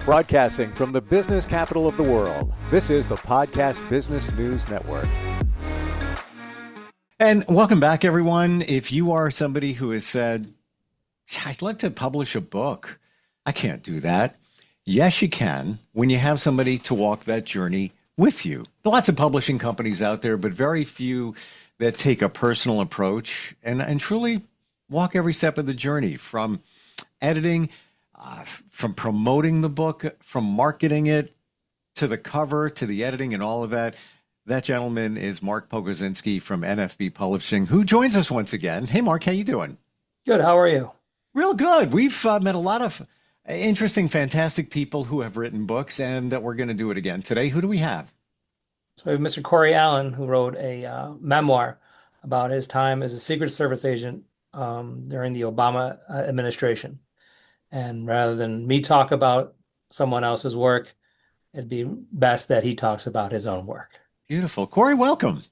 Broadcasting from the business capital of the world, this is the Podcast Business News Network. And welcome back, everyone. If you are somebody who has said, I'd like to publish a book, I can't do that. Yes, you can when you have somebody to walk that journey with you. Lots of publishing companies out there, but very few that take a personal approach and truly walk every step of the journey, from editing, from promoting the book, from marketing it, to the cover, to the editing and all of that. That gentleman is Mark Pogodzinski from NFB Publishing, who joins us once again. Hey, Mark, how you doing? Good. How are you? Real good. We've met a lot of interesting, fantastic people who have written books, and that we're going to do it again today. Who do we have? So we have Mr. Corey Allen, who wrote a memoir about his time as a Secret Service agent during the Obama administration. And rather than me talk about someone else's work, it'd be best that he talks about his own work. Beautiful. Corey, welcome.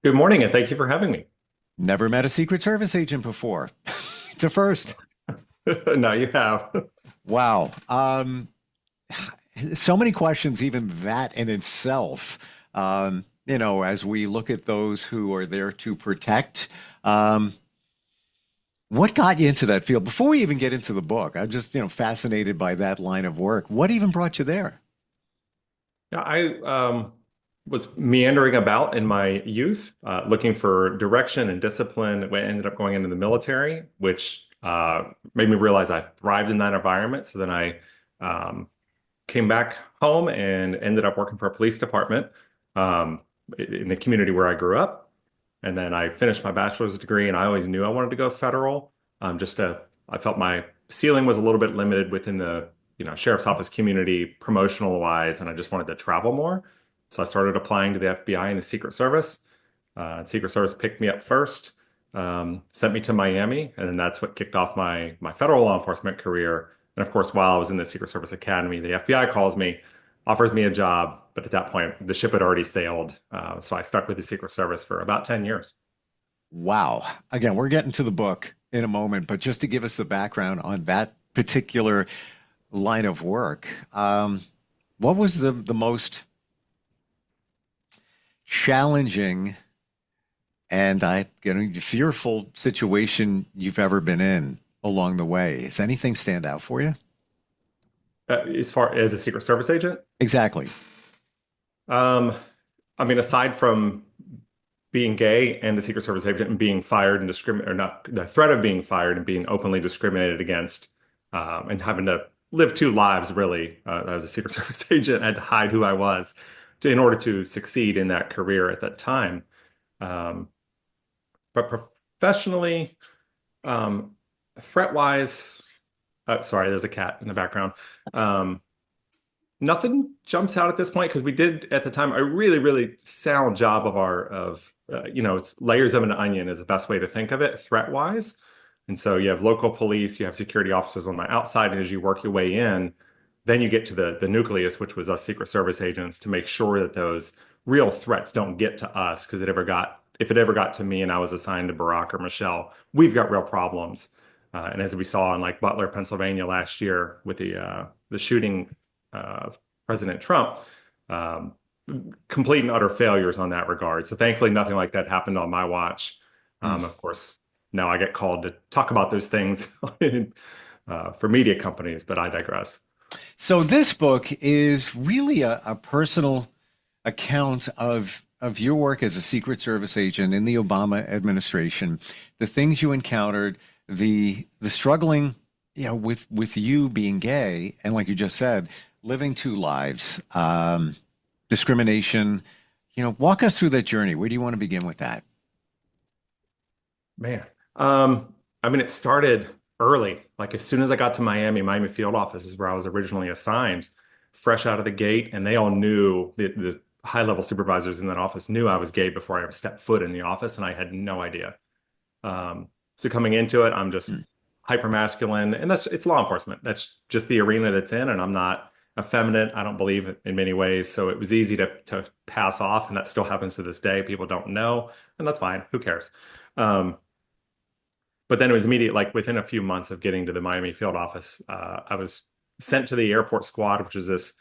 Good morning, and thank you for having me. Never met a Secret Service agent before. It's a first. No, you have. Wow. So many questions, even that in itself, as we look at those who are there to protect. What got you into that field? Before we even get into the book, I'm just, fascinated by that line of work. What even brought you there? Yeah, I was meandering about in my youth, looking for direction and discipline. I ended up going into the military, which made me realize I thrived in that environment. So then I came back home and ended up working for a police department in the community where I grew up. And then I finished my bachelor's degree, and I always knew I wanted to go federal. I felt my ceiling was a little bit limited within the sheriff's office community, promotional wise, and I just wanted to travel more. So I started applying to the FBI and the Secret Service. Secret Service picked me up first, sent me to Miami, and then that's what kicked off my federal law enforcement career. And of course, while I was in the Secret Service Academy, the FBI calls me, offers me a job, but at that point, the ship had already sailed. So I stuck with the Secret Service for about 10 years. Wow. Again, we're getting to the book in a moment, but just to give us the background on that particular line of work, what was the most challenging and fearful situation you've ever been in along the way? Does anything stand out for you? As far as a Secret Service agent? Exactly. Aside from being gay and a Secret Service agent and being fired and or not, the threat of being fired and being openly discriminated against, and having to live two lives, really, as a Secret Service agent, I had to hide who I was in order to succeed in that career at that time. But professionally, threat-wise, sorry, there's a cat in the background. Nothing jumps out at this point because we did at the time a really, really sound job it's layers of an onion is the best way to think of it, threat-wise. And so you have local police, you have security officers on the outside, and as you work your way in, then you get to the nucleus, which was us Secret Service agents, to make sure that those real threats don't get to us. Because if it ever got to me and I was assigned to Barack or Michelle, we've got real problems. And as we saw in Butler, Pennsylvania last year with the shooting of President Trump, complete and utter failures on that regard. So thankfully, nothing like that happened on my watch. Of course, now I get called to talk about those things for media companies, but I digress. So this book is really a personal account of your work as a Secret Service agent in the Obama administration, the things you encountered, the struggling, with you being gay, and like you just said, living two lives, discrimination. Walk us through that journey. Where do you want to begin with that? Man, it started early. As soon as I got to Miami field office is where I was originally assigned, fresh out of the gate, and they all knew, the high-level supervisors in that office knew I was gay before I ever stepped foot in the office, and I had no idea. So coming into it, I'm just hyper masculine, and it's law enforcement. That's just the arena that's in, and I'm not effeminate. I don't believe it in many ways. So it was easy to pass off, and that still happens to this day. People don't know, and that's fine. Who cares? But then it was immediate, within a few months of getting to the Miami field office, I was sent to the airport squad, which was this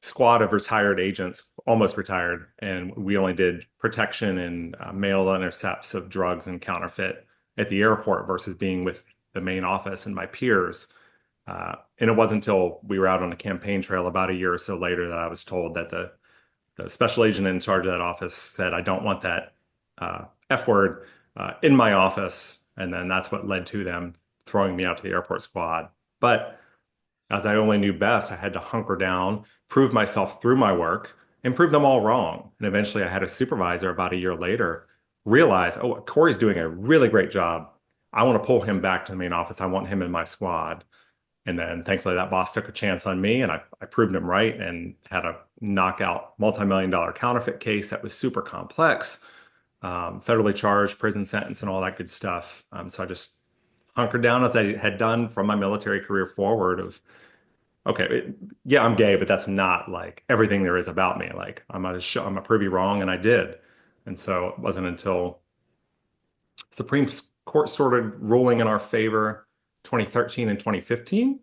squad of retired agents, almost retired, and we only did protection and mail intercepts of drugs and counterfeit at the airport versus being with the main office and my peers. And it wasn't until we were out on a campaign trail about a year or so later that I was told that the special agent in charge of that office said, I don't want that F word in my office. And then that's what led to them throwing me out to the airport squad. But as I only knew best, I had to hunker down, prove myself through my work, and prove them all wrong. And eventually I had a supervisor about a year later realize, oh, Corey's doing a really great job. I want to pull him back to the main office. I want him in my squad. And then thankfully that boss took a chance on me and I proved him right and had a knockout multi-million-dollar counterfeit case that was super complex, federally charged, prison sentence, and all that good stuff. So I just hunkered down as I had done from my military career forward of, okay, yeah, I'm gay, but that's not like everything there is about me. Like I'm gonna prove you wrong, and I did. And so it wasn't until Supreme Court started ruling in our favor 2013 and 2015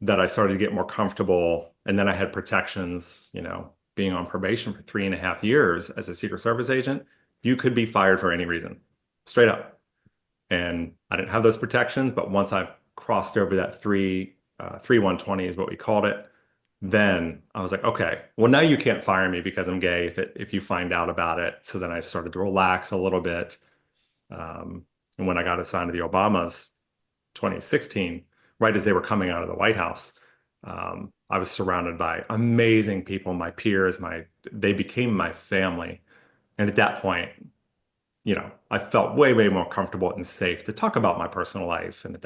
that I started to get more comfortable. And then I had protections, being on probation for 3.5 years as a Secret Service agent. You could be fired for any reason, straight up. And I didn't have those protections, but once I crossed over that 120 is what we called it, then I was like, okay, well, now you can't fire me because I'm gay if you find out about it. So then I started to relax a little bit. And when I got assigned to the Obamas, 2016, right as they were coming out of the White House, I was surrounded by amazing people, my peers, they became my family. And at that point, I felt way, way more comfortable and safe to talk about my personal life. And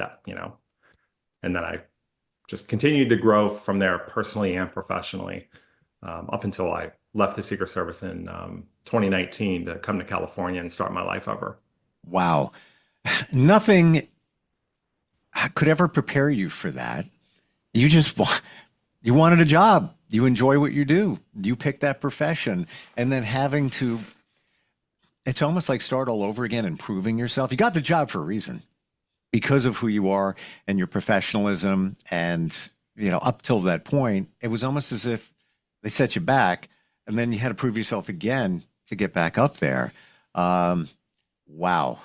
and then I just continued to grow from there personally and professionally, up until I left the Secret Service in 2019 to come to California and start my life over. Wow. Nothing could ever prepare you for that. You wanted a job. You enjoy what you do. You picked that profession. And then it's almost like start all over again and proving yourself. You got the job for a reason because of who you are and your professionalism. And, up till that point, it was almost as if they set you back and then you had to prove yourself again to get back up there. Wow.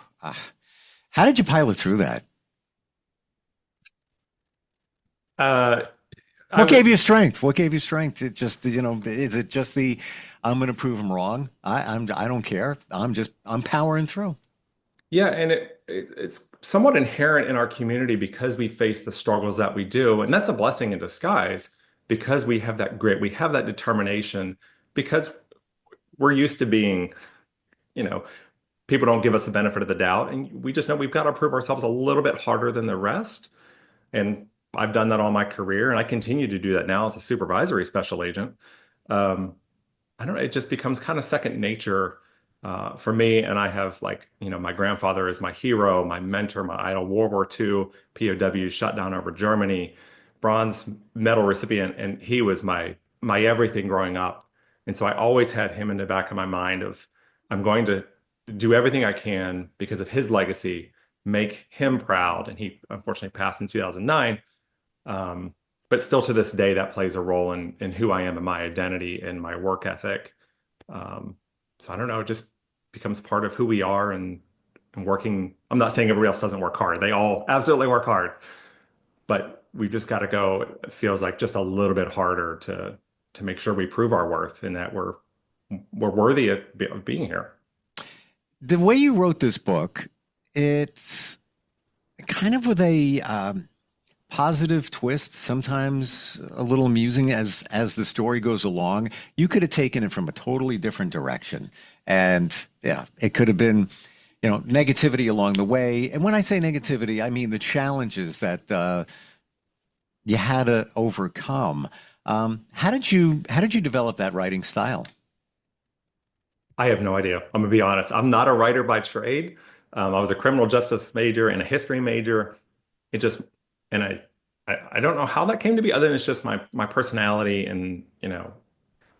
How did you pilot through that? What gave you strength? What gave you strength? It just, is it just I'm going to prove them wrong. I don't care. I'm powering through. Yeah, and it's somewhat inherent in our community because we face the struggles that we do, and that's a blessing in disguise because we have that grit, we have that determination, because we're used to being, people don't give us the benefit of the doubt, and we just know we've got to prove ourselves a little bit harder than the rest. And I've done that all my career, and I continue to do that now as a supervisory special agent. I don't know, it just becomes kind of second nature for me. And I have my grandfather is my hero, my mentor, my idol, World War II, POW shut down over Germany, bronze medal recipient, and he was my everything growing up. And so I always had him in the back of my mind of, I'm going to do everything I can because of his legacy, make him proud. And he unfortunately passed in 2009. But still to this day, that plays a role in who I am and my identity and my work ethic. So I don't know, it just becomes part of who we are and working. I'm not saying everybody else doesn't work hard. They all absolutely work hard, but we've just got to go, it feels like just a little bit harder to make sure we prove our worth and that we're worthy of being here. The way you wrote this book, it's kind of with a positive twist, sometimes a little amusing as the story goes along. You could have taken it from a totally different direction. And yeah, it could have been, negativity along the way. And when I say negativity, I mean the challenges that you had to overcome. How did you develop that writing style? I have no idea. I'm gonna be honest. I'm not a writer by trade. I was a criminal justice major and a history major. And I don't know how that came to be, other than it's just my personality and,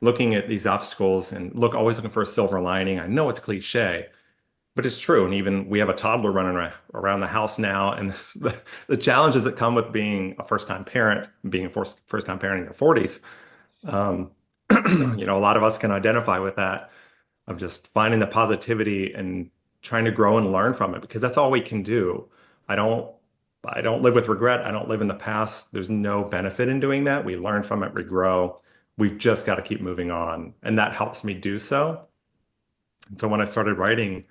looking at these obstacles and always looking for a silver lining. I know it's cliche, but it's true. And even we have a toddler running around the house now, and the challenges that come with being a first-time parent, being a first-time parent in your 40s. Um, a lot of us can identify with that of just finding the positivity and trying to grow and learn from it because that's all we can do. I don't I don't live with regret. I don't live in the past. There's no benefit in doing that. We learn from it, we grow. We've just got to keep moving on. And that helps me do so. And so when I started writing,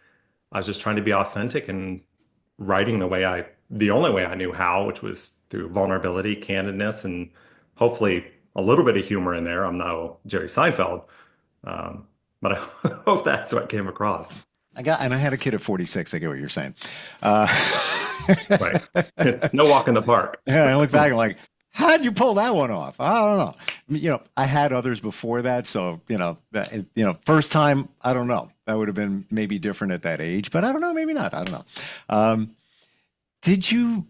I was just trying to be authentic and writing the only way I knew how, which was through vulnerability, candidness, and hopefully a little bit of humor in there. I'm no Jerry Seinfeld, um, but I hope that's what came across. And I had a kid at 46. I get what you're saying. Uh, Right. No walk in the park. yeah, I look back and like, how did you pull that one off? I don't know. I had others before that, so first time, I don't know. That would have been maybe different at that age, but I don't know, maybe not. I don't know. Did you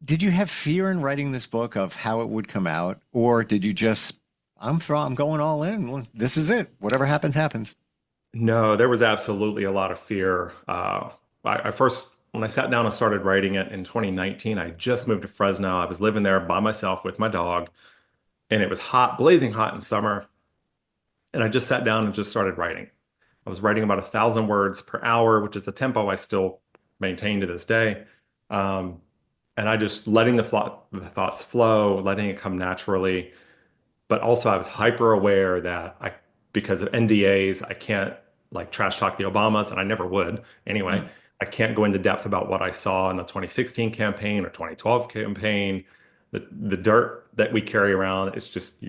did you have fear in writing this book of how it would come out, or did you just I'm going all in. Well, this is it. Whatever happens, happens. No, there was absolutely a lot of fear. When I sat down and started writing it in 2019, I just moved to Fresno. I was living there by myself with my dog, and it was hot, blazing hot in summer. And I just sat down and just started writing. I was writing about 1,000 words per hour, which is the tempo I still maintain to this day. Um, and I just letting the thoughts flow, letting it come naturally. But also I was hyper aware that because of NDAs, I can't like trash talk the Obamas, and I never would anyway. Mm. I can't go into depth about what I saw in the 2016 campaign or 2012 campaign. The dirt that we carry around is just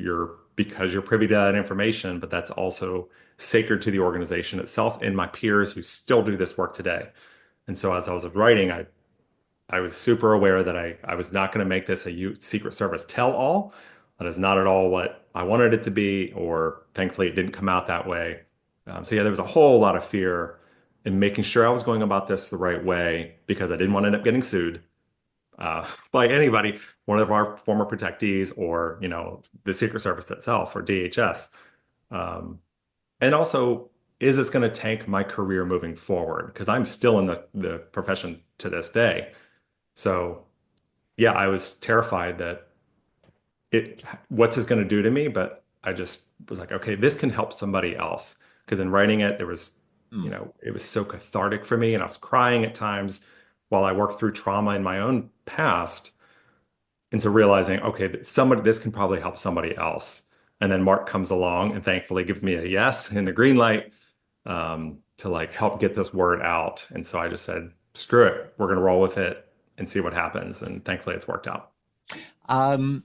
because you're privy to that information, but that's also sacred to the organization itself and my peers who still do this work today. And so as I was writing, I was super aware that I was not going to make this a Secret Service tell-all. That is not at all what I wanted it to be, or thankfully it didn't come out that way. So yeah, there was a whole lot of fear in making sure I was going about this the right way because I didn't want to end up getting sued by anybody, one of our former protectees, or the Secret Service itself, or DHS. Um, and also, is this going to tank my career moving forward? Because I'm still in the profession to this day. So yeah, I was terrified that what's this going to do to me? But I just was like, okay, this can help somebody else. Because in writing it, Mm. it was so cathartic for me, and I was crying at times while I worked through trauma in my own past, into realizing, okay, this can probably help somebody else. And then Mark comes along and thankfully gives me a yes and the green light, to like help get this word out. And so I just said, screw it, we're going to roll with it and see what happens. And thankfully, it's worked out. Um,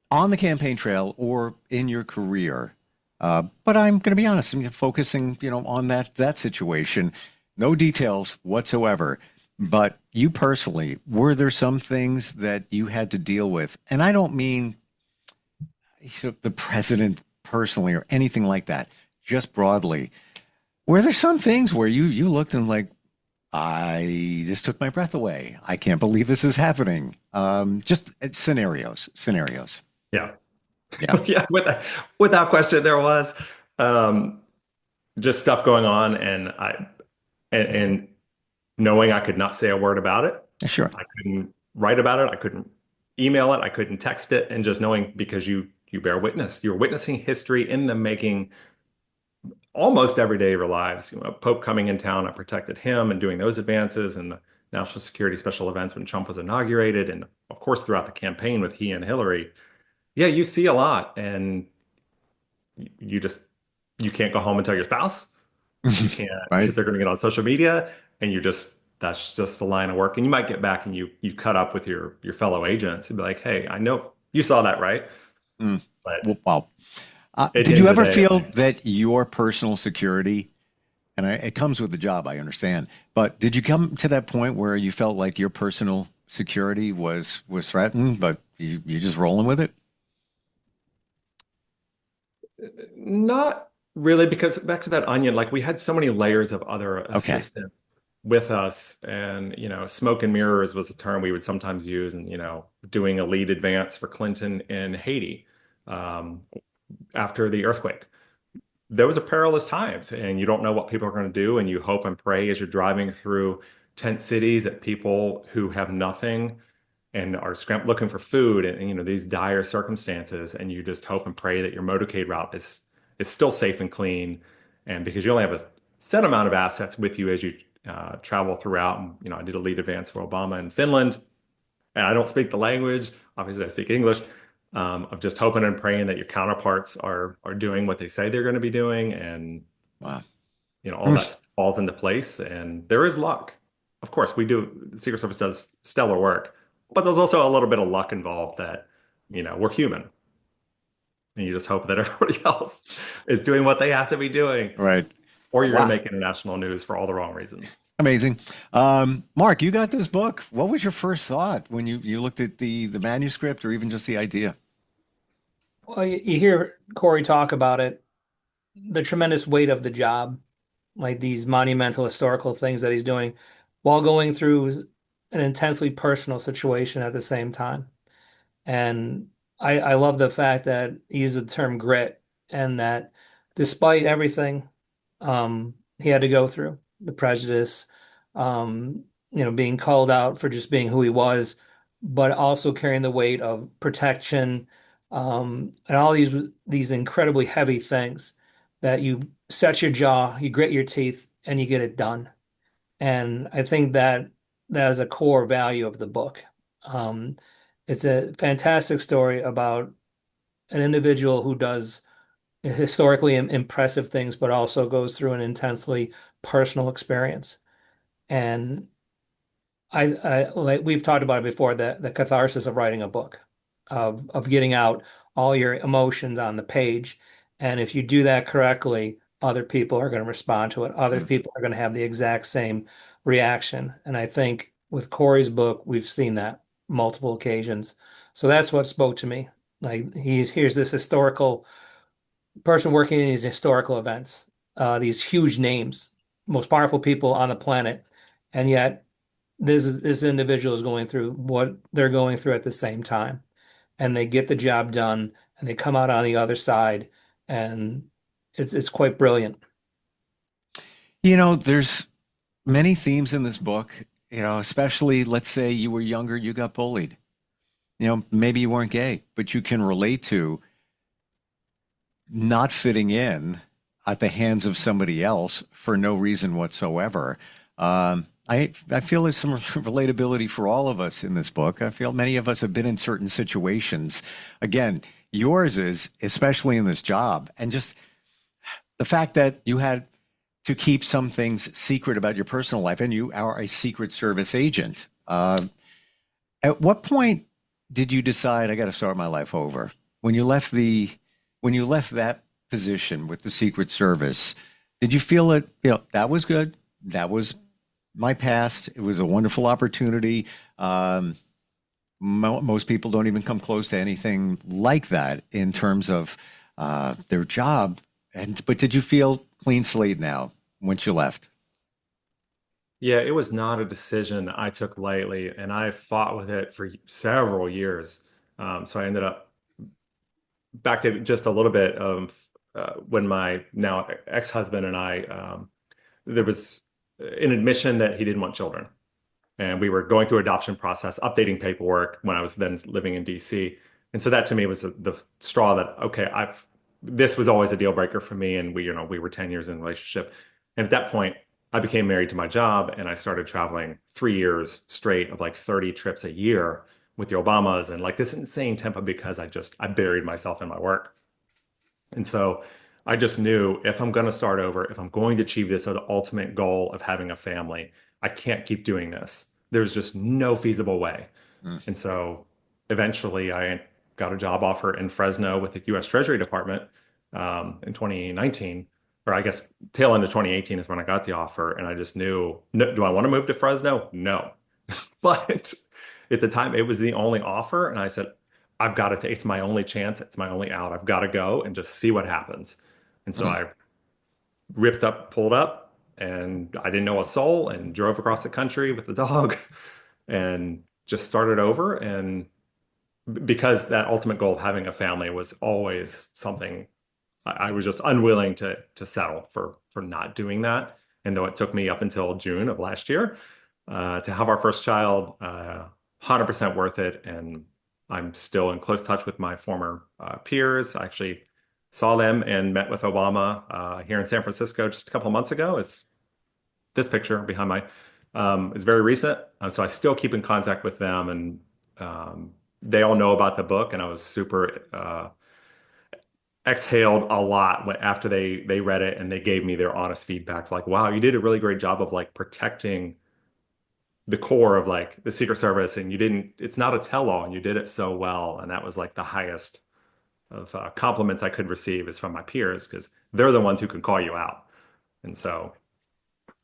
on the campaign trail or in your career, but I'm going to be honest, I'm focusing, on that situation. No details whatsoever. But you personally, were there some things that you had to deal with? And I don't mean the president personally or anything like that, just broadly. Were there some things where you looked and like, I this took my breath away. I can't believe this is happening. Just scenarios. Yeah. Yeah, Yeah, without question, there was um, just stuff going on, and knowing I could not say a word about it. sure. I couldn't write about it. I couldn't email it. I couldn't text it. And just knowing, because you bear witness, you're witnessing history in the making almost every day of your lives. Pope coming in town, I protected him and doing those advances, and the national security special events when Trump was inaugurated, and of course throughout the campaign with he and Hillary. Yeah, you see a lot, and you just you can't go home and tell your spouse. You can't, Right. because they're going to get on social media, and that's just the line of work. And you might get back and you cut up with your fellow agents and be like, hey, I know you saw that, right? Mm. But Well, at the did end you of the ever day, feel that your personal security, and it comes with the job, I understand, but did you come to that point where you felt like your personal security was threatened, but you just rolling with it? not really, because back to that onion, like we had so many layers of other Okay. assistants with us, and smoke and mirrors was a term we would sometimes use, and doing a lead advance for Clinton in Haiti, um, after the earthquake. those are perilous times, and you don't know what people are going to do, and you hope and pray as you're driving through tent cities at people who have nothing and are looking for food and, these dire circumstances, and you just hope and pray that your motorcade route is still safe and clean, and because you only have a set amount of assets with you as you travel throughout. And, I did a lead advance for Obama in Finland, and I don't speak the language. Obviously, I speak English. Of just hoping and praying that your counterparts are doing what they say they're going to be doing, and Wow. all that falls into place. And there is luck. Of course, the Secret Service does stellar work, but there's also a little bit of luck involved that, we're human. And you just hope that everybody else is doing what they have to be doing, Right. or you're going Wow. to make international news for all the wrong reasons. Amazing. Mark, you got this book. What was your first thought when you looked at the manuscript or even just the idea? Well, you hear Corey talk about it, the tremendous weight of the job, like these monumental historical things that he's doing while going through an intensely personal situation at the same time. And I love the fact that he used the term grit, and that despite everything he had to go through, the prejudice, being called out for just being who he was, but also carrying the weight of protection, and all these incredibly heavy things that you set your jaw, you grit your teeth, and you get it done. And I think that that is a core value of the book. Um, it's a fantastic story about an individual who does historically impressive things, but also goes through an intensely personal experience. And I like we've talked about it before, the catharsis of writing a book, of getting out all your emotions on the page. And if you do that correctly, other people are going to respond to it. Other Mm. people are going to have the exact same reaction. And I think with Corey's book, we've seen that multiple occasions. So that's what spoke to me. Like here's this historical person working in these historical events, these huge names, most powerful people on the planet, and yet this individual is going through what they're going through at the same time, and they get the job done, and they come out on the other side, and it's quite brilliant. There's many themes in this book, especially let's say you were younger, you got bullied. Maybe you weren't gay, but you can relate to not fitting in at the hands of somebody else for no reason whatsoever. I feel there's some relatability for all of us in this book. I feel many of us have been in certain situations. Again, yours is especially in this job, and just the fact that you had to keep some things secret about your personal life, and you are a Secret Service agent. At what point did you decide I got to start my life over? When you left that position with the Secret Service, did you feel that, that was good? That was my past. It was a wonderful opportunity. Most people don't even come close to anything like that in terms of their job. But did you feel clean slate now once you left? Yeah, it was not a decision I took lightly, and I fought with it for several years. So I ended up back to just a little bit of when my now ex-husband and I, there was an admission that he didn't want children. And we were going through adoption process, updating paperwork when I was then living in DC. And so that to me was the straw that, okay, this was always a deal breaker for me. And we were 10 years in a relationship. And at that point, I became married to my job, and I started traveling 3 years straight of like 30 trips a year with the Obamas, and like this insane tempo because I buried myself in my work. And so I just knew if I'm going to start over, if I'm going to achieve this ultimate goal of having a family, I can't keep doing this. There's just no feasible way. Mm. And so eventually I got a job offer in Fresno with the US Treasury Department in 2019, or I guess tail end of 2018 is when I got the offer. And I just knew, no, do I want to move to Fresno? No. But at the time, it was the only offer. And I said, I've got to take, it's my only chance. It's my only out. I've got to go and just see what happens. And so Mm. I pulled up, and I didn't know a soul, and drove across the country with the dog and just started over. And because that ultimate goal of having a family was always something I was just unwilling to settle for not doing that. And though it took me up until June of last year to have our first child, 100% worth it. And I'm still in close touch with my former peers. I actually saw them and met with Obama here in San Francisco just a couple of months ago. It's this picture behind my is very recent. So I still keep in contact with them, and they all know about the book. And I was super exhaled a lot after they read it and they gave me their honest feedback. Like, wow, you did a really great job of like protecting the core of like the Secret Service, and you didn't. It's not a tell-all, and you did it so well. And that was like the highest of compliments I could receive is from my peers because they're the ones who can call you out. And so,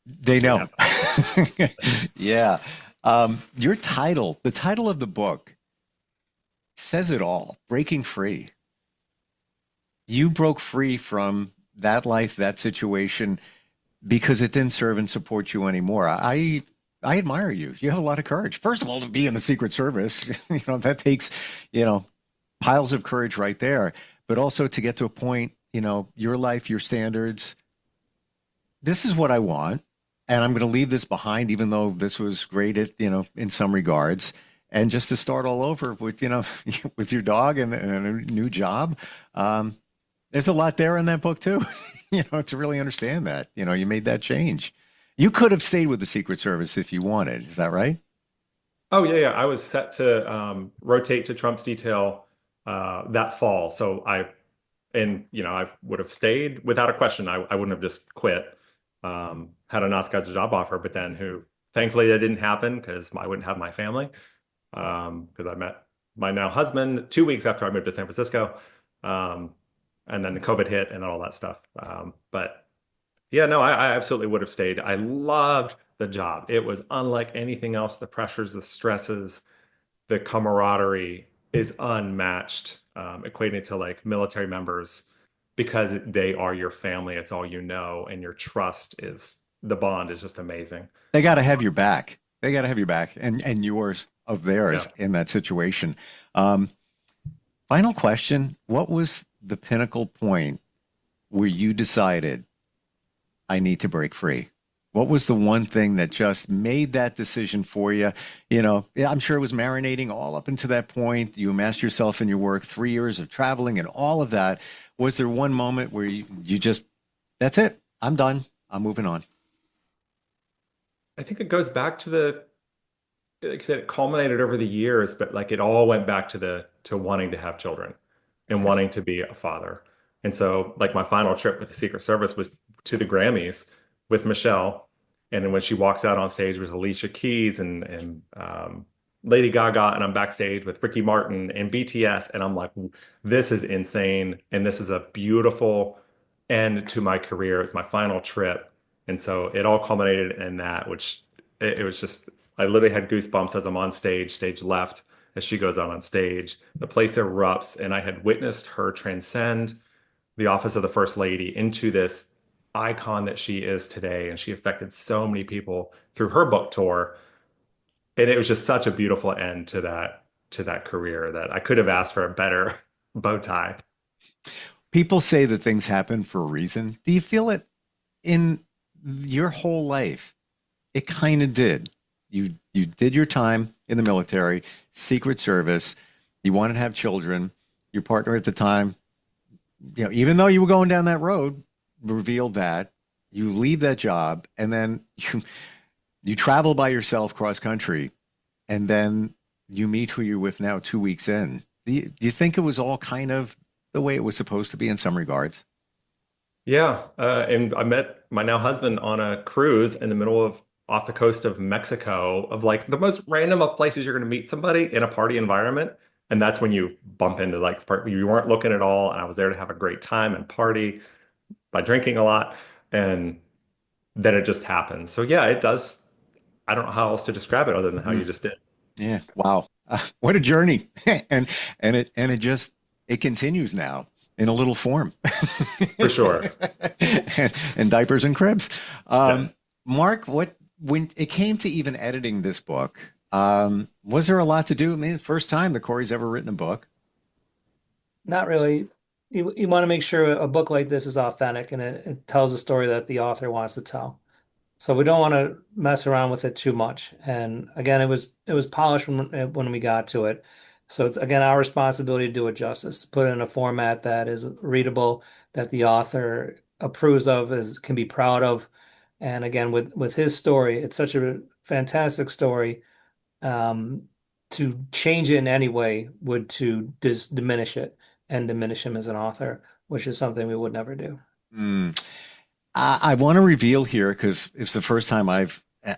They know. yeah. Yeah. Your title, the title of the book says it all, Breaking Free. You broke free from that life, that situation, because it didn't serve and support you anymore. I admire you. You have a lot of courage. First of all, to be in the Secret Service, that takes, you know, piles of courage right there. But also to get to a point, your life, your standards, this is what I want. And I'm going to leave this behind, even though this was great in some regards. And just to start all over with, with your dog and a new job. There's a lot there in that book too, to really understand that, you made that change. You could have stayed with the Secret Service if you wanted. Is that right? Oh yeah, yeah. I was set to rotate to Trump's detail that fall. I would have stayed without a question. I wouldn't have just quit. Had enough, got the job offer, but then thankfully that didn't happen because I wouldn't have my family. Because I met my now husband 2 weeks after I moved to San Francisco. And then the COVID hit and all that stuff. But yeah, no, I absolutely would have stayed. I loved the job. It was unlike anything else. The pressures, the stresses, the camaraderie is unmatched, equating to like military members because they are your family. It's all you know, and your trust is the bond is just amazing. They got to have your back. They got to have your back and yours of theirs Yeah. in that situation. Final question. What was the pinnacle point where you decided I need to break free? What was the one thing that just made that decision for you? I'm sure it was marinating all up into that point. You immersed yourself in your work, 3 years of traveling and all of that. Was there one moment where you just, that's it, I'm done, I'm moving on? I think it goes back to like I said, it culminated over the years, but like it all went back to wanting to have children and Okay. wanting to be a father. And so like my final trip with the Secret Service was to the Grammys with Michelle. And then when she walks out on stage with Alicia Keys and Lady Gaga, and I'm backstage with Ricky Martin and BTS, and I'm like, this is insane. And this is a beautiful end to my career. It's my final trip. And so it all culminated in that, which it was just, I literally had goosebumps as I'm on stage, stage left, as she goes out on stage. The place erupts, and I had witnessed her transcend the office of the First Lady into this icon that she is today. And she affected so many people through her book tour. And it was just such a beautiful end to that career that I could have asked for a better bow tie. People say that things happen for a reason. Do you feel it in your whole life? It kind of did. You did your time in the military, Secret Service. You wanted to have children. Your partner at the time, even though you were going down that road, revealed that you leave that job and then you travel by yourself cross country, and then you meet who you're with now 2 weeks in. Do you think it was all kind of the way it was supposed to be in some regards? Yeah, and I met my now husband on a cruise in the middle of off the coast of Mexico, of like the most random of places you're going to meet somebody in a party environment. And that's when you bump into like the part you weren't looking at all. And I was there to have a great time and party by drinking a lot. And then it just happens. So yeah, it does. I don't know how else to describe it other than how you Mm, just did. yeah. Wow. What a journey. And it continues now in a little form. For sure. And diapers and cribs. Yes. Mark, when it came to even editing this book, was there a lot to do? I mean, it's the first time that Corey's ever written a book. Not really. you want to make sure a book like this is authentic and it tells a story that the author wants to tell. So we don't want to mess around with it too much. And again, it was polished when we got to it. So it's again our responsibility to do it justice, to put it in a format that is readable, that the author approves of, can be proud of. And again, with his story, it's such a fantastic story. Um, to change it in any way would to diminish it and diminish him as an author, which is something we would never do. Mm. I want to reveal here because it's the first time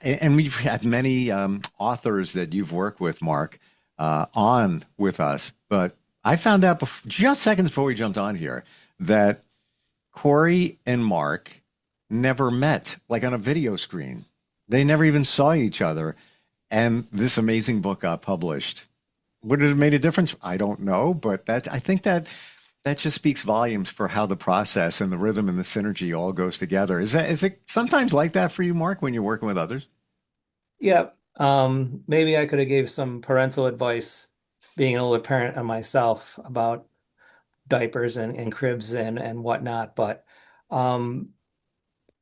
and we've had many authors that you've worked with, Mark, on with us. But I found out just seconds before we jumped on here that Corey and Mark never met, like on a video screen. They never even saw each other. And this amazing book got published. Would it have made a difference? I don't know, but I think that just speaks volumes for how the process and the rhythm and the synergy all goes together. Is it sometimes like that for you, Mark, when you're working with others? Yeah. Maybe I could have gave some parental advice being an older parent on myself about diapers and cribs and whatnot. But um,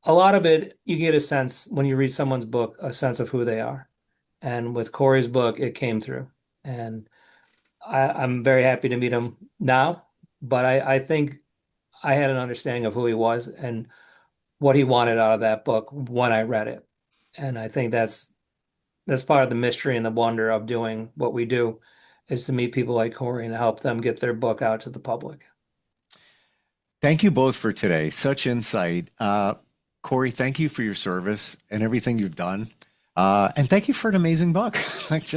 a lot of it, you get a sense when you read someone's book, a sense of who they are. And with Corey's book, it came through. And I'm very happy to meet him now. But I think I had an understanding of who he was and what he wanted out of that book when I read it. And I think that's part of the mystery and the wonder of doing what we do, is to meet people like Corey and help them get their book out to the public. Thank you both for today. Such insight. Corey, thank you for your service and everything you've done. And thank you for an amazing book. Like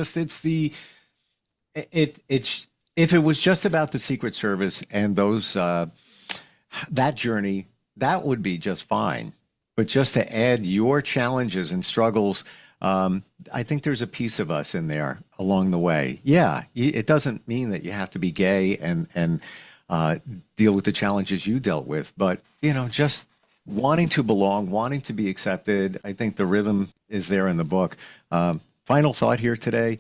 if it was just about the Secret Service and that journey, that would be just fine. But just to add your challenges and struggles, I think there's a piece of us in there along the way. Yeah, it doesn't mean that you have to be gay and deal with the challenges you dealt with, but just wanting to belong, wanting to be accepted. I think the rhythm is there in the book. Final thought here today,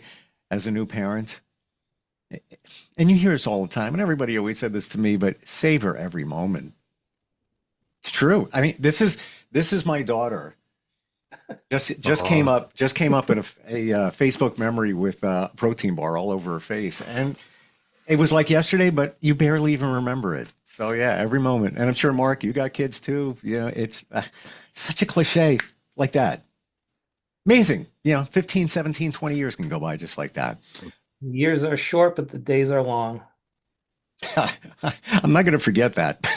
as a new parent, and you hear this all the time, and everybody always said this to me, but savor every moment. It's true. I mean, this is my daughter. Just came up in a Facebook memory with a protein bar all over her face, and it was like yesterday, but you barely even remember it. So yeah, every moment. And I'm sure, Mark, you got kids too. It's such a cliche like that. Amazing. 15, 17, 20 years can go by just like that. Years are short, but the days are long. I'm not going to forget that.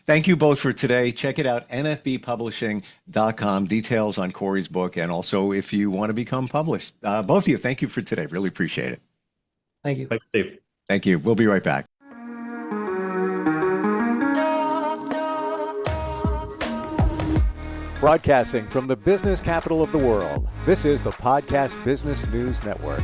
Thank you both for today. Check it out, nfbpublishing.com. Details on Corey's book, and also if you want to become published. Both of you, thank you for today. Really appreciate it. Thank you. Thanks, Steve. Thank you. We'll be right back. Broadcasting from the business capital of the world, this is the Podcast Business News Network.